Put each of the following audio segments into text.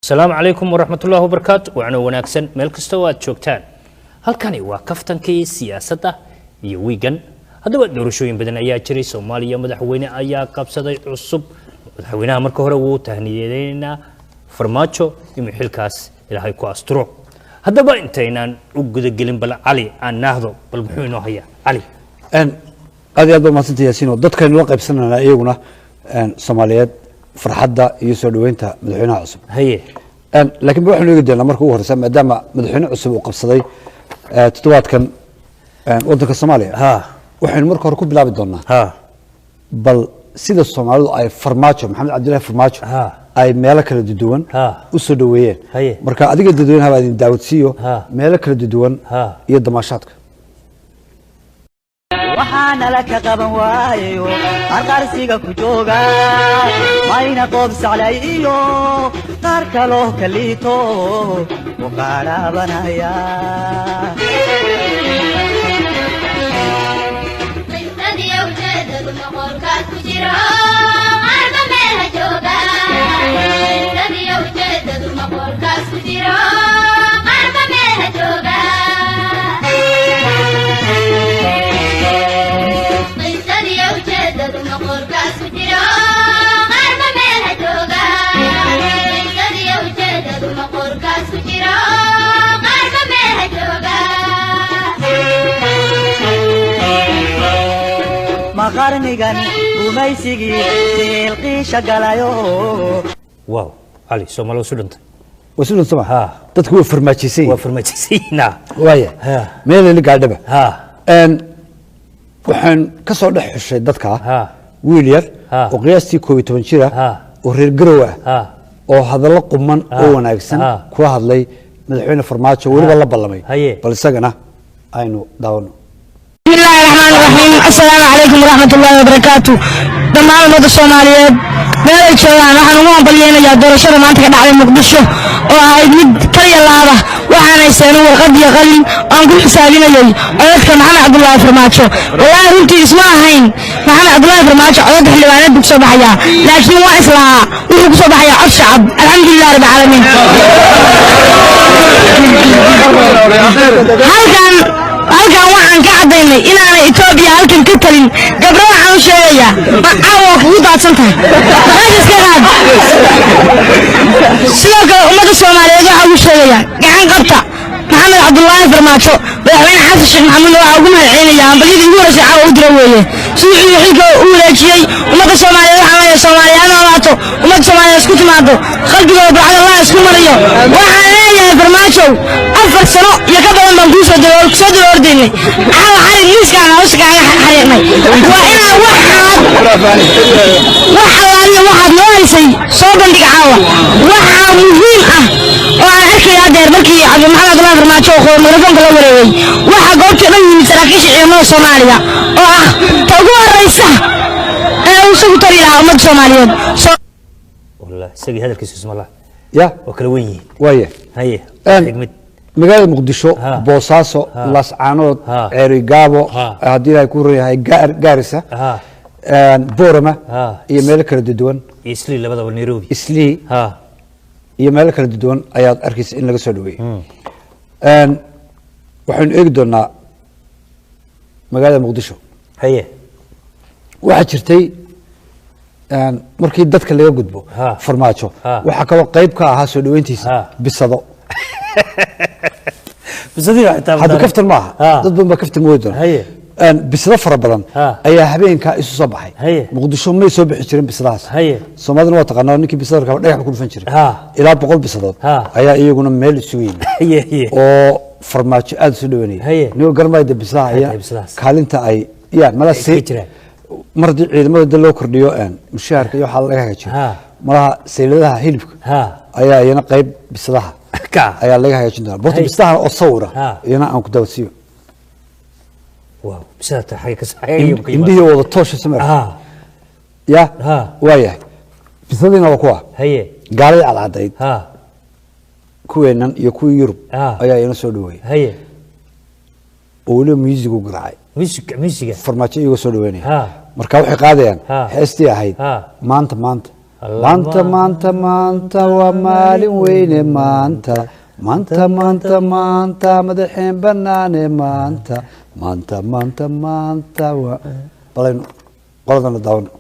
السلام عليكم ورحمة الله وبركاته وعنا وناكسن ملك استوات شوكتان هل كان يواكفتن كي سياسة يويغن هذا وقت نورشوين بدن أيها جري سوماليا مدحوين أيها قابسة عصب مدحوينها مركو هرو تهنيدينا فرماتشو يمحل كاس إلى هايكو أسترو هذا بقى انتينان وقد قلن بلا علي عن نهضو بالمحوينو هيا علي هذه أدو ما سنتي ياسينو داد كان الواقع بسنة إيونا سوماليات فرحدة يسوع دوينتا مدحوينها عصب هي لكن بروح نيجي دينا مركو هرسا ما دام مدحوينها عصب وقبصدي تطوات كان ودك الصوماليا ها وحين مركو ركوب بلا بدونا ها بل سيد الصومال أي فرماتشو محمد عبد الله فرماتشو ها أي مالك الددوان ها وسودويين هي مركا أديك الددوان هذا داود سيو ها مالك الددوان ها يد ماشاتك waxaana la ka qaban waayo qarqarsiga ku jooga mayna qoob saclay iyo qaar kaloo kaliito u qaadhaabanaya qintadii ujeedadu noqolkaad ku jiro qarba meelha jooga qintadii ujeedadu noqolkaas ku jiro qarba meelha jooga مقارنيغان وميسيغي سيلقيشا غلايو واو علي سومالو سودنت وسودن سما ها تدكو فرماتشيسي وفرماتشيسينا وايه ها ميل اللي قاعدبه ها waxaan ka soo dhex xushay dadka ها wiil yar ها oo qiyaastii 12 jir ah ها oo reer garow ah ها oo hadallo quman oo wanaagsan ku hadlay madaxweyne farmaajo waliba la ballamay bal isagana aynu daawano بسم الله الرحمن الرحيم السلام عليكم ورحمة الله وبركاته دمان المدى الصوماليات ماذا يتشوان وحن نوان بلينا يا دور الشرع ما انتك دعالي مقدشو وهايد مد كري اللعبة وحانا يسانو والغد يغلي وانقل حسابين يلي عيدك محمد عبد الله فرماتشو والله رمتي اسمها هين محمد عبد الله فرماتشو عيد حلوانات بكسو بحيا لكن واعس لها وحو بكسو بحيا عد شعب الحمد لله رب العالمين halkan waxaan ka cadaynay inaanay Itoobiya halkan ka talin gabdho waxaan u sheegayaa ma caawa kugu daadsan tahay iska qaad sidoo kale ummadda Soomaaliyeed waxaa ugu sheegayaa gacan qabta maxamed cabdullaahi farmaajo madaxweyne xasan sheekh maxamuud waxaa ugu mahadcelinayaa ambaliyadii ugu horeysay caawa u dira weeye siduu xilka u wareejiyey ummadda Soomaaliyeed waxaa leeyahay Soomaaliyaana walaato ummadda Soomaaliyeed isku timaado qalbigooda bacda Allah isku mariyo waxaan leeyahay farmaajo afar sano iyo ka badan baan kusoo ordinay caawa xarig miiskaan hoos kaaga xariiqnay waa inaan waxaad noo haysay soo bandhig caawa waxaa muhiim ah oo aan arkaya adeer markii maxamed abdullaahi farmaajo oo mikrofoonka la wareegay waxaa goobtii dhan yimid saraakiisha ciidamada Soomaaliya oo ah ta ugu horeysa ee uu isagu tari lahaa ummadda Soomaaliyeed والله سجي هذا الكيس اسم الله يا وكلوين وايه هي xigmid magaalada muqdisho boosaaso lascaanood ceerigaabo hadii ay ku reeyahay gaarisa boorama iyo meel kala duwan isli labada Nairobi isli iyo meel kala duwan ayaa arkaysa in laga soo dhaweeyay waxaan eegi doonaa magaalada muqdisho haye waxa jirtay markii dadka laga gudbo farmaajo waxa kale qayb ka ahaa soo dhaweyntiisa bisado bisadii hada kaftan maaha dad badan kaftan moodan bisada fara badan ayaa habeenka isu soo baxay muqdisho may soo bixi jireen bisadaas Soomaalida waa taqaanaa ninkii bisada ka dhagax ku dhufan jiray ilaa 100 bisadood ayaa iyaguna meel isugu yimid oo farmaajo aad soo dhaweynay niyo garmayda bisada ayaa kaalinta ay yaa mala mardi ciidamada loo kordhiyo mushaharka iyo waxa laga hagaajiyo malaha seeladaha hilibka ayaa iyana qayb bisadaha ayaa laga hagaajin doonaa borto bistaha oo sawira iyana aan ku dawsiyo واو بسات حاجة صحيحة indhihii wada toosha samir ya waaya bisadina waa kuwa haye gaalay cadcadayd kuweenan iyo kuwii Yurub ayaa ina soo dhaweeyay haye oo wali music u garaacay music farmaajo iyaga soo dhaweynaya marka waxay qaadayaan heestii ahayd maanta maanta maanta maanta waa maalin weyne maanta maanta maanta maanta madaxeen banaane maanta maanta maanta maanta waa balaynu qoladana daawano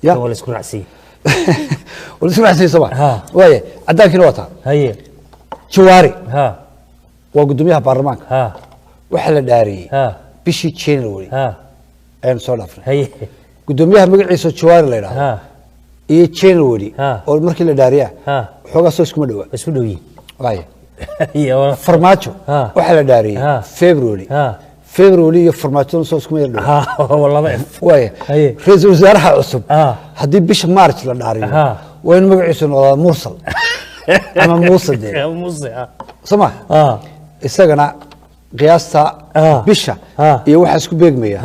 يا ولا سكون عسي ولا سكون عسي صباح ويا عدان كنا وطن هي جواري ها وقدوميها برلمان ها وحلا داري ها بشي تشينوري ها اين سولافنا هي قدوميها مقعيسو جواري لا يراها ها iyo January oo markii la dhaariya xogaa soo isku dhawa isku dhawi way iyo farmaajo waxa la dhaariya February iyo farmaajo soo isku dhawa wallahi way ra'iisul wasaaraha cusub hadii bisha March la dhaariyo waa in magaciisu noqdo Mursal ama Muusade sama isagana qiyaasta bisha iyo waxa isku beegmaya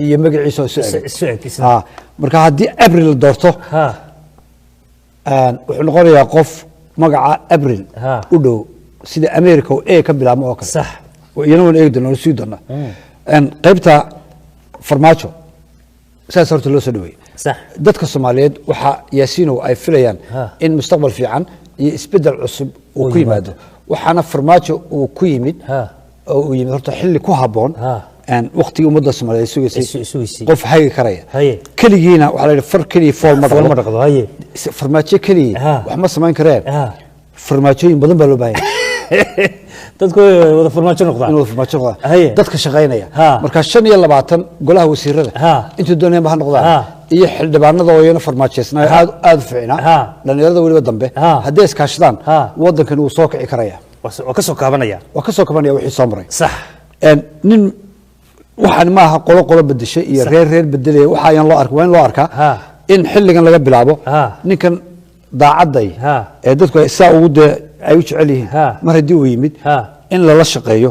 iyo magaciisu soo marka hadii April doorto wuxuu noqonayaa qof magaca April u dhow sida America oo ay ka bilaamo oo kale sax iyana eegdana soo doona qaybta farmaajo saas horta loo soo dhaweeyay sax dadka Soomaaliyeed waxa yaasiino ay filayaan in mustaqbal fiican iyo isbedel cusub uu ku yimaado waxaana farmaajo uu ku yimid oo yimid horta xilli ku haboon waqti ummadda Soomaaliyeed suugaysay qof hayga karaya kaligiina waxa la yiraahdaa far kaliya fool ma dhaqdo farmaajo kaliya wax ma samayn kareen farmaajooyin badan baa loo baahan dadku wada farmaajo noqdaan inuu farmaajo noqdaan dadka shaqaynaya marka 25 golaha wasiirada inta doonayaan ba noqdaan iyo xildhibaanada oo iyana farmaajeysnaa aad fiicna dhalinyarada waliba dambe haddii iskaashadaan wadankan uu soo kici karaya waa ka soo kaabanaya wixii soo maray sax nin waxaan ma aha qolo bedeshay iyo reer bedelay waxa aan loo arkaa in loo arkaa in xilligan laga bilaabo ninkan daacaday ee dadku saa ugu ay u jecel yihiin mar hadii uu yimid in la shaqeeyo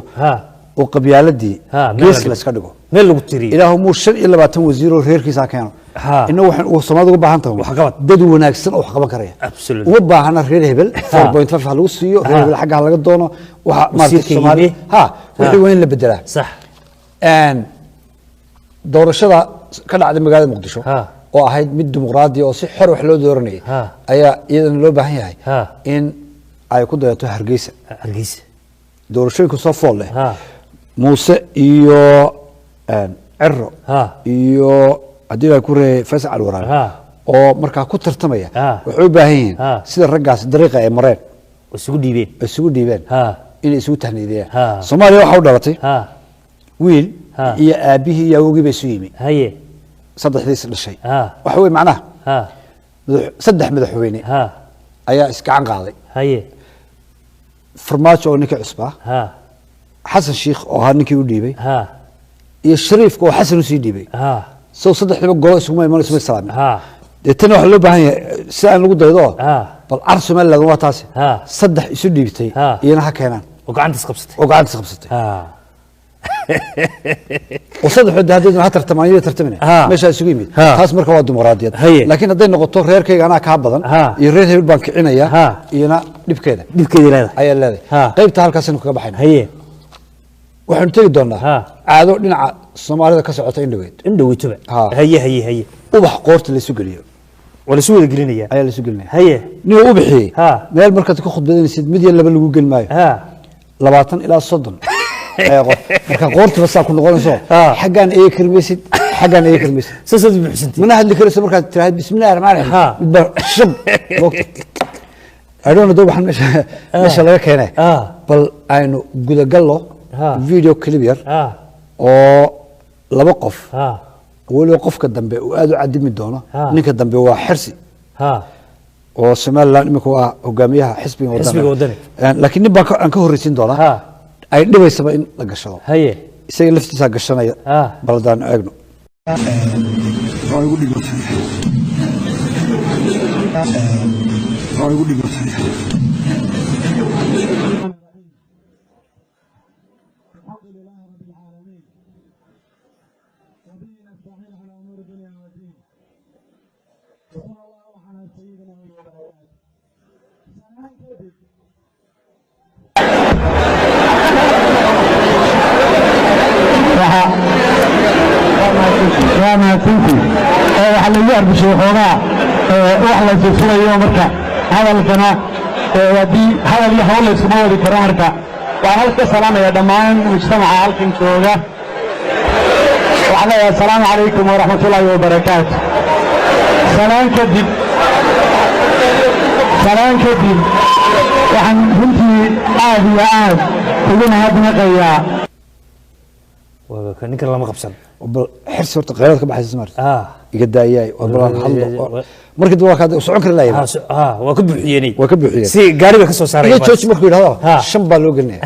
oo qabyaaladii gees la iska dhigo meel lagu tiriyo ilaahu muu 25 wasiir oo reerkiisa keeno inuu waxaan uu Soomaalidu u baahan tahay dad wanaagsan oo wax qaban karaya uma baahana reer hebel 4.5 lagu siiyo reer hebel xagga laga doono waxa markii Soomaali wixii weyn la bedelaa sax doorashada ka dhacday magaalada Muqdisho oo ahayd mid dimuqraadi oo si xor wax loo dooranayay ayaa iyadana loo baahan yahay in ay ku dayato Hargeysa doorashooyinku soo fool leh Muuse iyo Cirro iyo hadii ay ku reey Faysal Alwaraan oo markaa ku tartamaya wuxuu u baahan yihiin sida raggaas dariiqa ay mareen isugu dhiibeen in isugu tahniidiyaan Soomaaliya waxa u dhalatay wiil iyo aabihii iyo awowgii bay isu yimi saddexdiis dhashay waxa weey macnaha saddex madaxweyne ayaa iskacan qaaday farmaajo oo ninka cusba xasan sheekh oo ahaa ninkii u dhiibay iyo shariifka oo xasan u sii dhiibay soo saddexdaba golo isugu iman isma salaamin tan waxa loo baahan yahay si aan lagu daydo bal Somaliland waa taas saddex isu dhiibtay iyana ha keenaan oo gacantiis qabsatay وصدق حد هذا هتر تمانية ترتمنه مش هسوي ميت خاص مركب الديمقراطية لكن هذا النقطة غير كي أنا كهبضن يريد البنك عناية ينا دب كذا لا أي الذي طيب تعال كاسن كبحين هي وحنتي دونا عادوا لنا الصومالي كسرعة إندويت تبع هي وبح قورت اللي سجليه ولا سوي الجلينية أي اللي سجلني هي نيو وبحي ما المركز تأخذ بدين سيد مديا اللي بالجوجل ماي لبعتن إلى الصدن marka qoorta bas ku noqonayso xagan ay kirmisid sasad bixinti mana hadli karayso marka tiraahid bismillaahir rahmaanir rahiim shab I don't know waxaan meesha laga keenay bal aynu guda gallo video clip yar oo laba qof ولو قفك الدنبي وأدو عدي من دونه نيك الدنبي هو حرسي وسمال الله إنك هو قاميها حسبي ودني لكن نبى أنكه الرسين دونه أي نبى يسمى إن لقشوا هي يصير لفتي ساقشنا بلدان أجنو وانا كنتي waxaa lagu arbishay xoogaa wax la sifulayo marka hadalkana hadii hadal iyo hawl isma wadi karo marka waan halka salaamaya dhammaan mujtamaca halkan jooga waxaan leeyahay assalaamu calaykum waraxmatullaahi wabarakaatu salaan kadib waxaan runtii aad iyo aad ugu mahadnaqayaa ninkan lama qabsan حرس ورت قيادك بحث سمارت يقداياي والله حلو markii dad waa ka socon kara laayay waa ku buuxiyeenay si gaariga ka soo saaray iyo jooji markuu yiraahdo shan baa loo gelinaya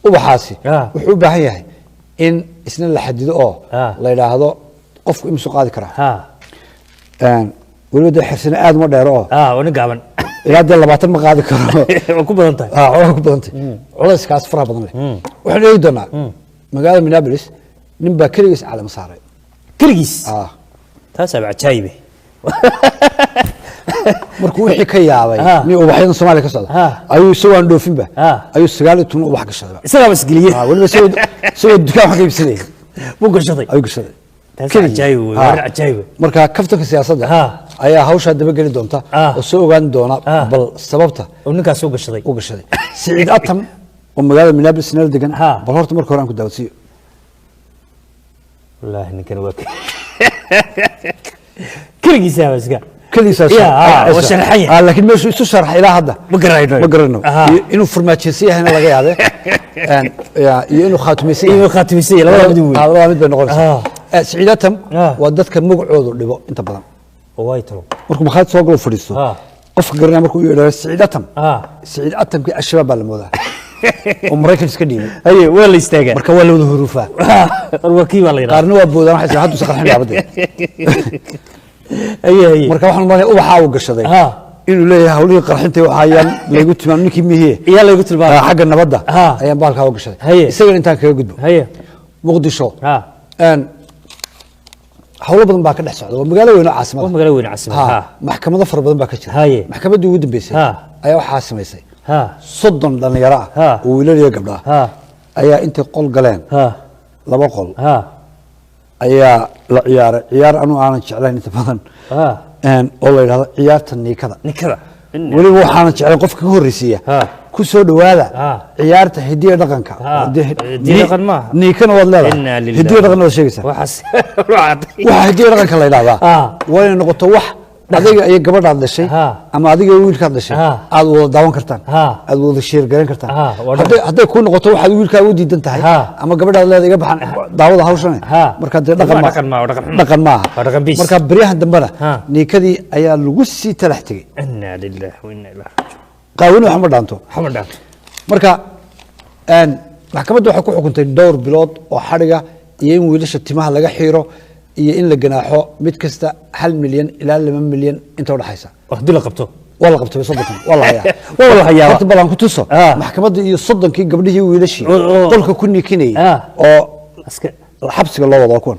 ubaxaasi wuxuu u baahan yahay in isna la xadido oo la yiraahdo qofku imsu qaadi kara waliba xirsana aad ma dheero wana gaaban ilaa 20 ma qaadi karo waa ku badan tahay waa ku badan tahay culayskaas faraha badan leh waxaan eegi doonaa magaalada Minneapolis نبى كريس على مصاري كريس تاسع عجايبه markuu wixii ka yaabay ni ubaxyada Soomaaliya ka socda ayuu soo andhoofin ba ayuu 9 tun ubax gashaday isaga bas galiye waliba soo dukaan wax iibsaday buu gashaday ayuu gashaday taasع عجايبه marka kaftanka siyaasadda ayaa hawsha daba gali doonta oo soo ogaan doona bal sababta oo ninkaas soo gashaday Saciid Atam oo magaalada Minneapolis nal degan bal horta marka hore aan ku daawasiyo والله إنك أنا وك كل جسا بس كا كل جسا يا وشرحية لكن ما شو شرح إلى هذا بقرنه إنه فرماتشيسية هنا لقي هذا إنه خاتميسية لا بدو الله بدو نقول سعيدتهم ودتك مقعود اللي بق أنت بدم وايترو مركم خالد سوق الفريسو قف قرنا مركم يقول سعيدتهم سعيدتهم كالشباب الموضة ومريكا سكدين اي ولا يستاجر marka waa loo hurufa warwaki waa la yiraahdaa qarno waa boodaan waxa haddu saqarxin yaabada ay marka waxaan maray ubaxa uu gashaday inuu leeyahay hawlihii qarxintay waxa ayaan lagu tilmaamay ninkii mihiye ayaa lagu tilmaamay xagga nabadda ayaan baalka u gashaday isaga intaan kaga gudbo muqdisho hawlo badan baa ka dhex socda waa magaalo weyn oo caasimad maxkamado far badan baa ka jira maxkamadda ugu dambeysay ayaa waxa samaysay صدن دنيرة ويلي قبلها أيا أنت قل قلين لما قل أيا لا عيار أنا شعلان أنت فضن أن والله هذا عيار تني كذا ولي هو حنا شعلان قف كهور رسية كسود وهذا عيار تهديه رقنك هديه رقن ما نيكنا والله هديه رقن ولا شيء وحس وهديه رقنك الله يلعبها وين نقطة واحد adiga ay gabadhaad dhashay ama adiga wiilkaad dhashay aad wada daawan kartaan aad wada sheer garan kartaan haday ku noqoto waxaad wiilkaa u diidan tahay ama gabadhaad leedahay iga baxan daawada hawshan marka dhaqan ma marka bariyahan dambana niikadii ayaa lagu sii talax tagay inna lillahi wa inna ilaihi qaawin waxa ma dhaanto marka maxkamaddu waxay ku xukuntay dhowr bilood oo xariga iyo in wiilasha timaha laga xiiro iyo in la ganaaxo mid kasta 1 milyan ilaa 2 milyan inta u dhaxaysa hadii la qabto wala qabtay soddon wala hayaa horta balan ku tuso maxkamadda iyo soddonkii gabdhihii wiilashii qolka ku nikinay oo xabsiga loo wado kuwan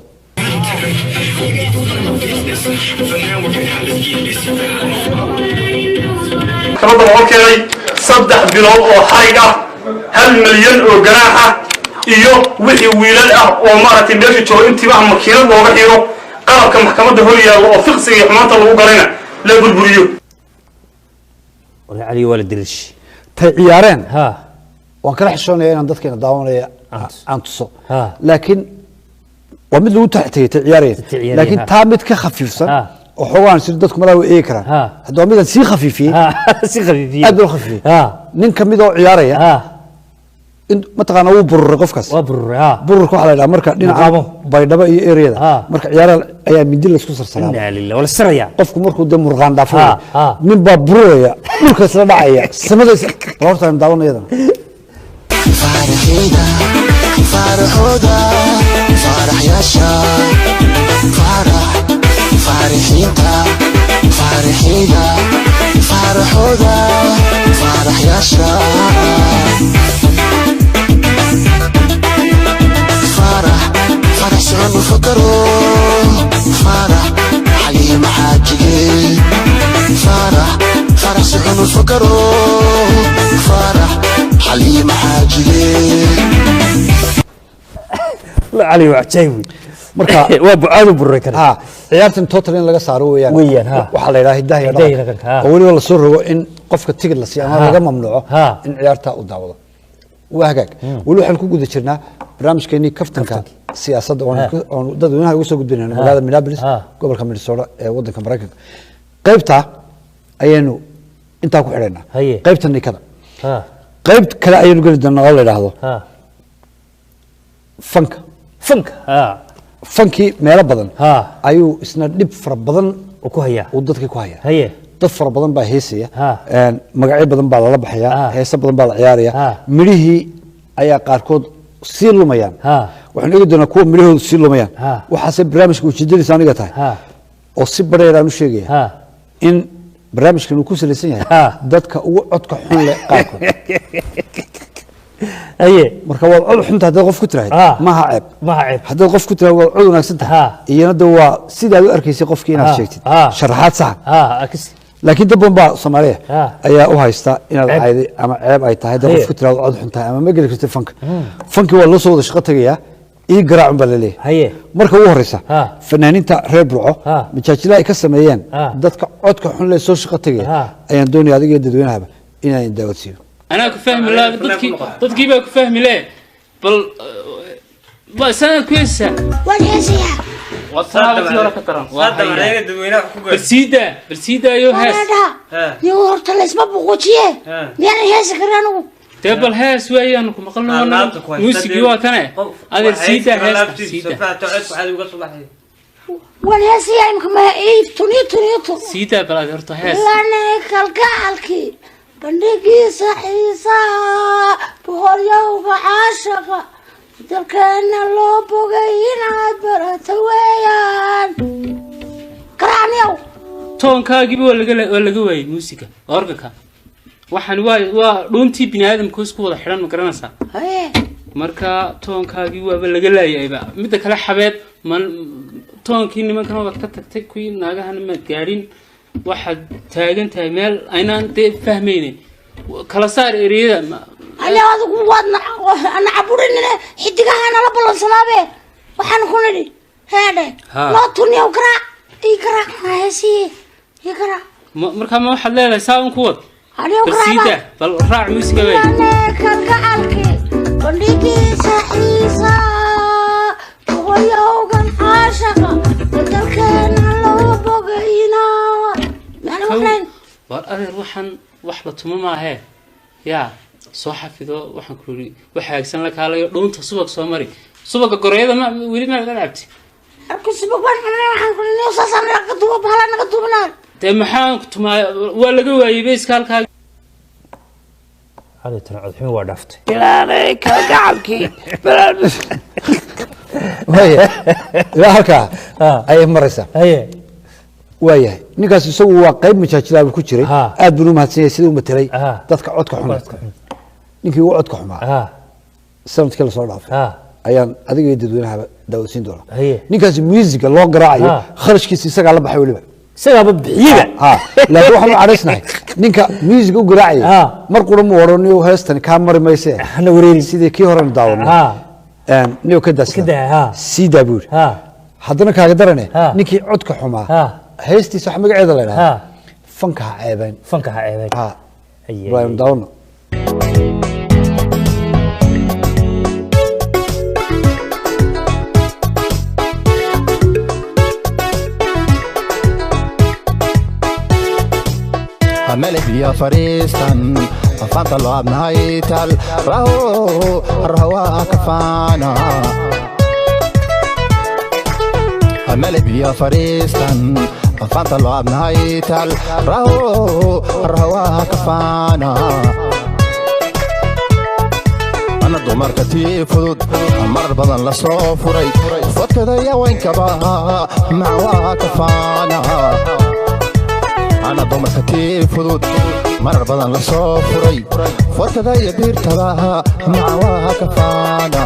maxkamadda loo keenay 3 bilood oo xarig ah 1 milyan oo ganaaxa iyo wixii wiilal ah oo maaragtay meesha jooga intiiba makiinad looga xiro qalabka maxkamadda hor yaalla oo fiqsiga iyo xumaanta lagu garayna la burburiyo wala cali wala dirish tay ciyaareen waan kala xishoonaya inaan dadkeena daawanaya aan tuso laakiin waa mid lagu taxtay tay ciyaareen laakiin taa mid ka khafiifsan oo xogaan si dadku malaha eegi karaan haddii mid si khafiifiyay aad loo khafiifiyay nin kamid oo ciyaaraya ما تقانا هو برر قفكس برر كو على marka dhinaca baydhaba iyo area marka ciyaaraha ayaa mindi la isku sarsanaa inna lillahi wala siraya qofku markuu de murqaan dhaafay nin baa buraya dhulka isla dhacaya samada horta daawanayada farxida farxoda farx yasha farxida farxida farxoda farx yasha فرح سعون وفكروا فرح حليم حاجي فرح سعون وفكروا فرح حليم حاجي لا علي وعجيبي marka waa bucaadu burray kan ciyaartan total in laga saaro weeyaan waxa la yiraahdaa hidaha oo waliba la soo rogo in qofka tigid la siiyo ama laga mamnuuco in ciyaarta uu daawado waa hagaag wali waxaan ku guda jirnaa barnaamijkeennii kaftanka siyaasadda oo dadweynaha ugu soo gudbinayna magaalada Minneapolis gobolka Minnesota ee waddanka Mareykanka qaybta ayaynu intaa ku xidhaynaa qaybta nikada qayb kale ayaynu geli doonaa oo la yiraahdo fanki meelo badan ayuu isna dhib fara badan ku hayaa oo dadka ku hayaa dad fara badan baa heesaya magacyo badan baa la baxaya heeso badan baa la ciyaaraya midhihii ayaa qaarkood sii lumayaan waxaan eegi doonaa kuwa midhahoodu sii lumayaan waxaase barnaamijka ujeedadiisa aniga tahay oo si badheeraan u sheegaya in barnaamijkan uu ku salaysan yahay dadka ugu codka xun leh qaarkood marka waad cod xunta haddaad qof ku tiraahid maaha ceeb haddaad qof ku tiraahid waad cod wanaagsan tahay iyana de waa sidaad u arkaysay qofkii inaad sheegtid sharaxaad saxa laakiin dad badan baa Soomaaliya ayaa u haysta inaad cayday ama ceeb ay tahay dad qof ku tiraahid cod xun tahay ama ma geli kartid fanka waa loo soo wada shaqo tagayaa ii garaacun baa laleeyahay marka ugu horeysa fanaaniinta reer burco majaajila ay ka sameeyeen dadka codka xun leh soo shaqo tagaya ayaan doonaya adiga iyo dadweynahaba inaan daawadsiiyo أنا كفهم لا ضدك بقى كفهم لا بس أنا كويسة والهزية برسيدة يو هاس يو هرت الاسباب بقوتيه يعني هاس كرانو تبل هاس ويا أنكم قلنا موسيقى وكنا هذا برسيدة هاس برسيدة والهزية يمكن ما إيه تونيتو سيدة بلا هرت هاس لا نكالكالكي bandhigiisa xiisaha boqoryowga caashaqa dalkeena loo bogay inaad barato weeyaan karaaniyow toonkaagiiba waa laga waayey muusiga organka waxaan waa dhuuntii bini aadamku isku wada xidhan ma garanaysaa marka toonkaagii waaba laga laayayba midda kale xabeed toonkii nimankan waad ka tagtay kuwii naagahana maad gaadhin waxaad taagan tahay meel aynaan fahmaynin kala saar ereyada ana adigu waadna ana caburinina xidigahana la balansanaabe waxaan ku nidhi heede loo tuniyo garaac heesi garaac marka ma waxaad leedahay saa un ku wad barsiida bal raac muusiga wey kalgacalki bandhigiisa xiisa boqoryowgan caashaqa dalkeena loo bogayna war adeer waxaan wax la tuma maahe yaa soo xafido waxaan ku yiri waxa hagsan la kaalayo dhuunta subag soo mari subaga goreeyada ma weli ma la cabti arku subag waxaan ku leeyahay saasan laga duuba bahala naga duubnaa te maxaan ku tuma waa laga waayay beeska halka hada tan codxin waa dhaftay ilaalay ka gacalki ilaa halka ay maraysa waayahay ninkaas isagu waa qayb majaajilaa ku jiray aad buu u mahadsan yahay siduu matalay dadka codka xun ninkii uu codka xumaa sanadkii la soo dhaafay ayaan adiga iyo dadweynaha daawasiin doonaa ninkaas musiga loo garaacayo kharashkiisa isagaa la baxay weliba isagaaba bixiyada laakiin waxaan u cadhaysnahay ninka musiga u garaacaya mar qura mu odhaniyo heestani kaa mari mayse hana wareeri sidii kii horena daawanay niyo ka daasna siidaa buu yidhi haddana kaaga darane ninkii codka xumaa هيستي صح مقعد الله ها فنكها عيبين ها برايم داون ملك يا فريستان فانت اللعب نهايتال راهو الرهوا كفانا ملك يا فريستان فانت اللعب نهايتال راهو الرهوا كفانا أنا دمر كتير فضود مر بدن لصوفري فكذا يا وين كبا مع واقفانا أنا دمر كتير فضود مر بدن لصوفري فكذا يا بير تبا مع واقفانا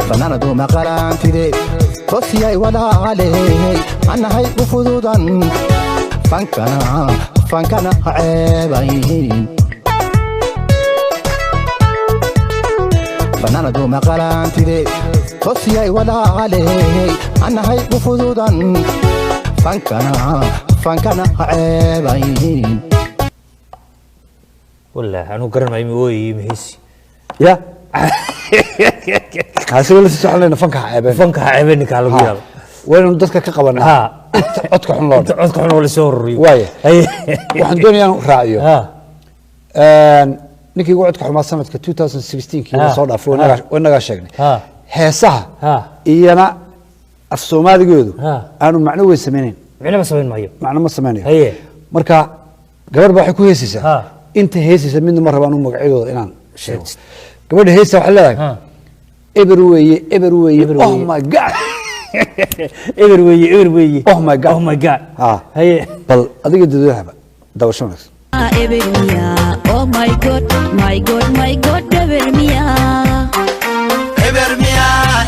فأنا دوما قرانتي دي توسياي ولا عليه أنا هاي بفضودا فانكنا عيبين فنانا دوما قرانتي دي توسياي ولا عليه أنا هاي بفضودا فانكنا عيبين والله أنا قرن معي موي مهيسي يا هاسي ولا تسألنا فنكها عيبين فنكها عيبين كالو يلا وين ندك كقبلنا ها عدك حن لون عدك حن ولا سوري واي waxaan doonayaa inaan raaciyo ninkii ugu codka xumaa sanadka 2016 kii soo dhaafay wanaga sheegnay heesaha iyana af Soomaaligeedu aanu macno weyn sameeyeen macno ma sameeynayo marka gabar baa waxay ku heesaysaa inta heesaysa midna ma rabaan magaceedooda inaan sheego gabadha heesaysa waxa leedahay everywhere oh my god everywhere oh my god haye bal adiga dadweynaha dawashanaas everywhere oh my god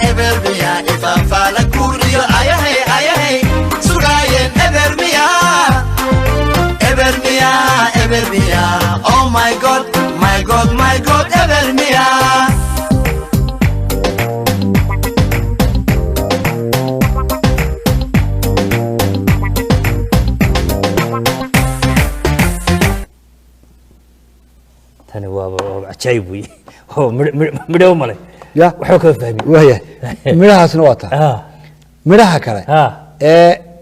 everywhere if I fall a curio ayahe sugayen everywhere oh my god everywhere تاني وابا عجيب وي هو مدو مالي يا وحوك فهمي وهي مدها سنواتا مدها كله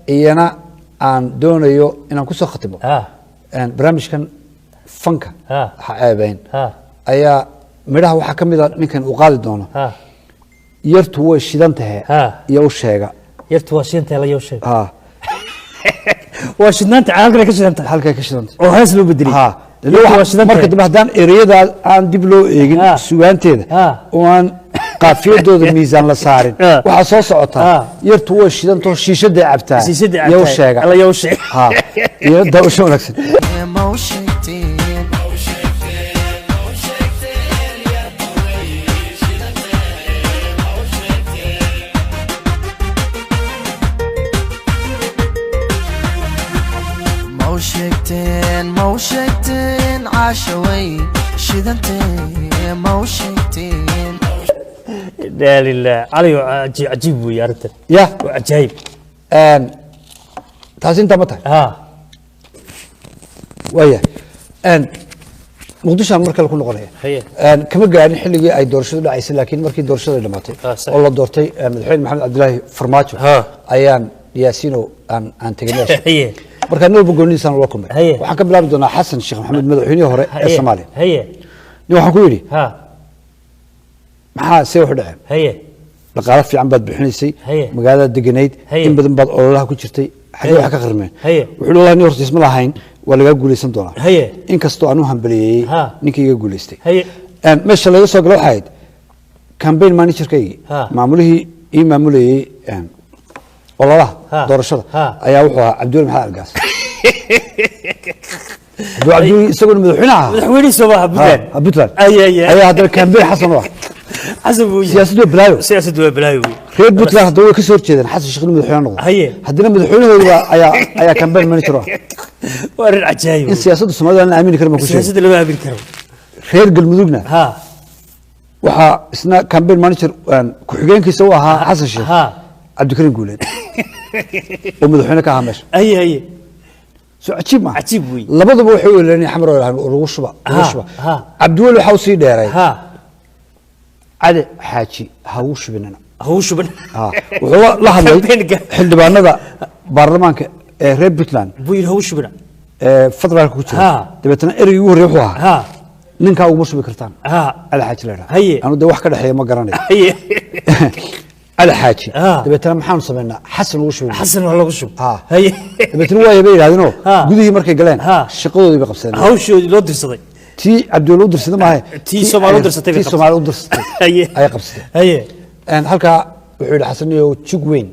إيانا عن دونيو إن كوسا ختمه إن برامج كان فنكا حقابين أيا مدها وحكم إذا نكن وقاد دونه يرتوه الشدنته يوشيغا يرتوه الشدنته لا يوشيغا وشدنته عالك كشدنته حالك كشدنته وهزلو بدري marka dib hadaan ereyada aan dib loo eegin suugaanteeda oo aan qaafiyadooda miisaan la saarin waxa soo socota yartu way shidanto shiishada cabtaa yow sheega alla yow sheeg ha iyo dawsho wanaagsan موشكتين عاشوي شدنتين موشكتين لا لله علي عجيب ويا رتل يا عجيب تاسين تمتى ويا مقدشة مركل كل قرية كم قاعدين حلقي أي دورشة لا عيسى لكن مركي دورشة اللي ماتي والله دورتي الحين محمد عبد الله فرماتو أيان ياسينو أن تجناش marka noo bogoonisan loo kulmay waxaan ka bilaabi doonaa xasan sheekh maxamed madaxweynihii hore ee Soomaaliya ni waxaan ku yiri maxaa soo xidhay dhaqaale fiican baad bixinaysay magaalada deganeyd in badan baad ololaha ku jirtay xagee wax ka qarmeen wuxuu leeyahay in hortiis ma lahayn waa laga guuleysan doonaa in kastoo aanu hambaliyay ninkii iga guuleystay meesha laga soo galo waxayd campaign manager-kaygi maamulihii ii maamulayay والله دورشده ayaa wuxuu ahaa Cabdul Maxamed Argaas Cabdul isagoo madaxweynaha soo Puntland ayaa hadda campaign xasan waa xasan buu siyaasaddu waa balaayo reer Puntland hadda way ka soo jeedeen xasan sheekh madaxweyne noqdo haddana madaxweynahooda ayaa campaign manager waa reer cajaayib in siyaasadda Soomaaliya aan aamin karin ma ku sheegay siyaasadda laga aamin karo reer galmudugna waxa isna campaign manager ku xigeenkiisa uu ahaa xasan sheekh cabdikariim guuleed ومدحونا كهامش أي سو عجيب ما عجيب وي لبض بو حول لاني حمر ولا رغشبا عبد الولي حوسي ديري علي حاجي هاوش بننا وهو لا هدلay xildhibaanada baarlamaanka ee reer Puntland buu yiri hawsh bina federaalka ku jira dabeetana ereygu ugu horreeya wuxuu ahaa ninkaa uguma shubi kartaan cali xaaji la yidhaha anu dee wax ka dhexeeya ma garanayo cali xaaji dabeetana maxaanu samaynaa xasan ugu shubi xasan wax lagu shub dabeetana waaya bay yidhahdeenoo gudihii markay galeen shaqadoodii bay qabsadeen hawshoodii loo dirsaday tii cabdiweli u dirsaday maahe tii soomaali u dirsatay tii soomaali u dirsatay ayay qabsadeen halkaa wuxuu yidhi xasaniyo jug weyn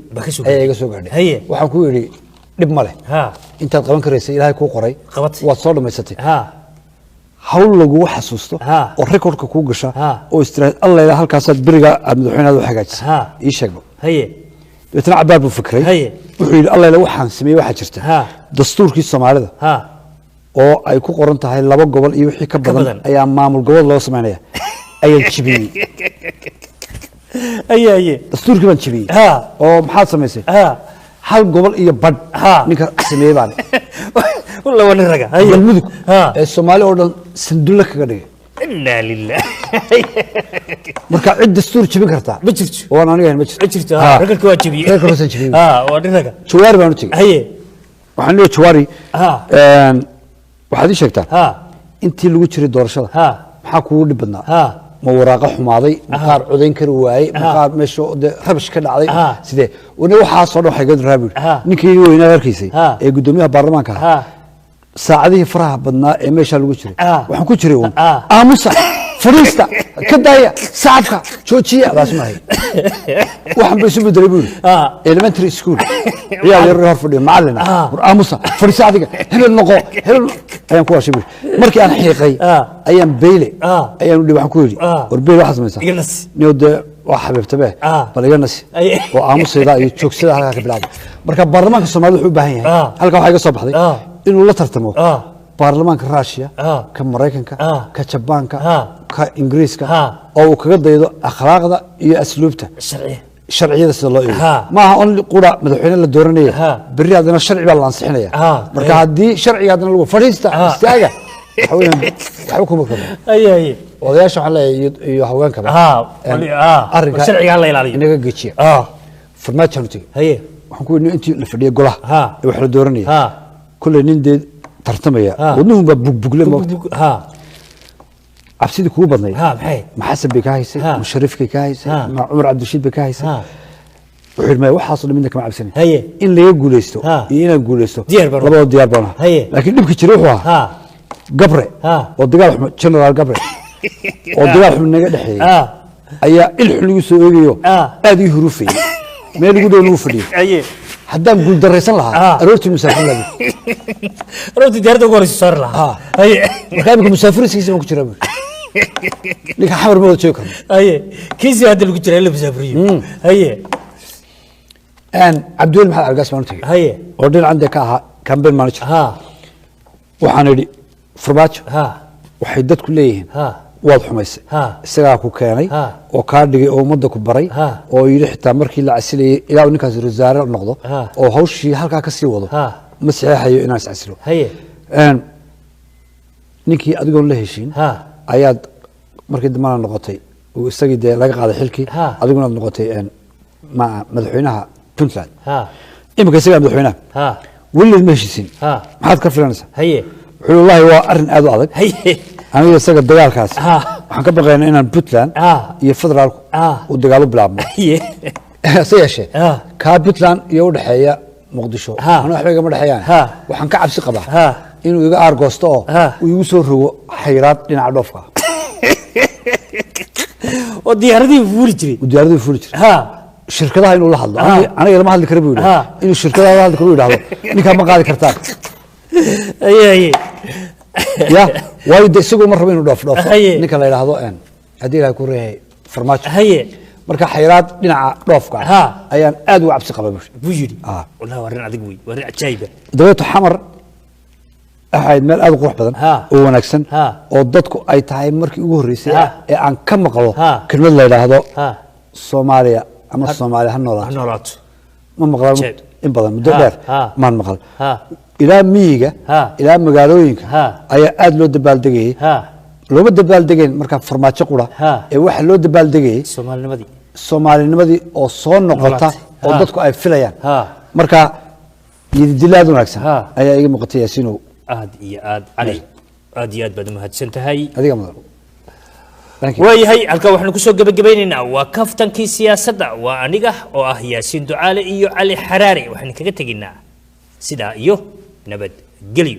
ayaa iga soo gaadhay waxaan ku yidhi dhib ma leh intaad qaban karaysay ilaahay kuu qoray waad soo dhammaysatay hawl lagugu xasuusto oo rekordka kuu gasha oo istiraahad alla halkaasaad beriga aad madaxweynaada u hagaajisay ii sheegba dabeetana cabaar buu fikray wuxuu yidhi alla waxaan sameeyey waxaa jirta dastuurkii soomaalida oo ay ku qoran tahay 2 gobol iyo wixii ka badan ayaa maamul gobol loo sameynaya ayaan jibiyey dastuurkii baan jibiyey oo maxaad samaysay hal gobol iyo badh ninka sameeyey baan والله وانا رجع المدك الصومالي أردن سندلة كذا لا لله مركا عد دستور شبيه كرتا بتشرت وانا أنا يعني بتشرت رجل كواجبي رجل كواجبي شبيه وانا رجع شواري بانوتي هي وحنا شواري وحدي شكتا أنت اللي قلت شري دور شلا محاكو بدنا ما وراقة حماضي مقار عدين كرواي مقار مشو ربش كذا علي سيده ونو حاصل وحاجة رابط نكيل وينا غيركيسي قدوميها برلمان كه ساعده فرح بدنا إيش اللي قلت شري وحنا قلت شري وون آموسا فريستا كدايا ساعتك شو تشيء بس ما هي وحنا بيسوي دربول elementary school يا يروح فدي معلنا آموسا فريستا هذيك هل النقو هل أيام كواش بير مركي أنا حقيقي أيام بيلي أيام اللي بحكولي وربيل واحد من يجلس نود واحد بتبه بل يجلس وآموسا إذا يشوك سيدا على كبلاد مركب برلمان الصومالي حب هاي هل كان حاجة صباح دي إنه لا ترتمو برلمان كرواتيا كأمريكا كجابان كإنجليز أو كقدر يدو أخلاق ذا يأسلوبته الشرعية ده الله ما هون قرا مدحين الدورانية بالرياض أنا الشرعي بالله نصحناه مركب هذه شرعي هذا اللي هو فريستا استاجا حوكم كمان أي وذا شو حلا يهوان كمان الشرعي الله يلعن إنك جيتشي فرمات شنوتي هي وحنقول إنه أنت الفريق قلها وإحنا الدورانية كل نندي ترتمية ونهم بقولهم عبسيد كوبا ناي محسن بكايسي مشرف بكايسي مع عمر عبد الرشيد بكايسي وحرمه وحاصل منك مع عبسين إن اللي يقول يستو إن يقول يستو ديار برا لكن نبكي تروحها قبره والدجال جنرال قبره والدجال من نجد حي أي الحلو يسويه هذه حروفي ما يقولون نوفلي حدام قول درس لها روت المسافر لها روت ديار دو قريش صار لها كان مسافر سيسي ما كتير لك حمر موت شكرا كيسي هذا اللي كتير اللي مسافرين أن عبدول محل عرقاس مانوتي وردين عندك كان بين مانوتي وحانيدي فرباتش وحيدت كليهن واضح ميسي استغاكو كاني وكاردغي او مدكو بري oo yiri xitaa markii la casilay ilaa ninkaas wasaare noqdo oo hawshii halka ka sii wado ma saxayo inaan iscasilo ninkii adigoo la heshiin ayaad markii damaana noqotay oo isagii de laga qaaday xilkii adiguna noqotay madaxweynaha Puntland imika isaga madaxweynaha wali ma heshiisin maxaad ka filanaysaa wallahi waa arin aad u adag أنا يسقط دجال كاس وحنا بقينا إن بوتلان يفضل ودجالو بلعبنا سياشة كابوتلان يود حياة مقدشو أنا أحب أقول حياة وحنا كعب سقبة إنه يجا أرجوستو ويوصل هو حيرات لنعرفها ودياردي فورجري الشركة هاي نقول لحظة أنا يلا ما هذا الكربي ولا إنه الشركة هذا الكربي ولا نكمل ما قاعد كرتان أي يا وايد سوق مرة بينو دوف نكلا إلى هذا أن هذه كورة فرمات مركا حيرات لنا دوف كا أيان أدو عبس قبل بوجودي والله ورنا عدي قوي ورنا عجيبة دوت حمر أحد مال أدو قروح بدن ونكسن وضدكو أي تايم مركي وهريسي عن كم قلو كلمة الله إلى هذا الصومالية أما الصومالية هالنورات ما مقال إن بدن مدبر ما المقال إلى ميجا إلى مقالوينك أي أدلو دبال دقي لو بدبال دقين مركب فرمات شقورة واحد لو دبال دقي الصومالي نمدي أو صون نقطة أو ضدكو أي فليان مركب يدلادون أكثر أي مقطع ياسينو aad cali aad iyo aad baad mahadsan tahay adiga mudan waayahay halka waxaanu ku soo gabagabaynaynaa waa kaftankii siyaasadda waa aniga oo ah yaasiin ducaale iyo cali xaraare waxaan kaga tegaynaa sidaa iyo nabadgelyo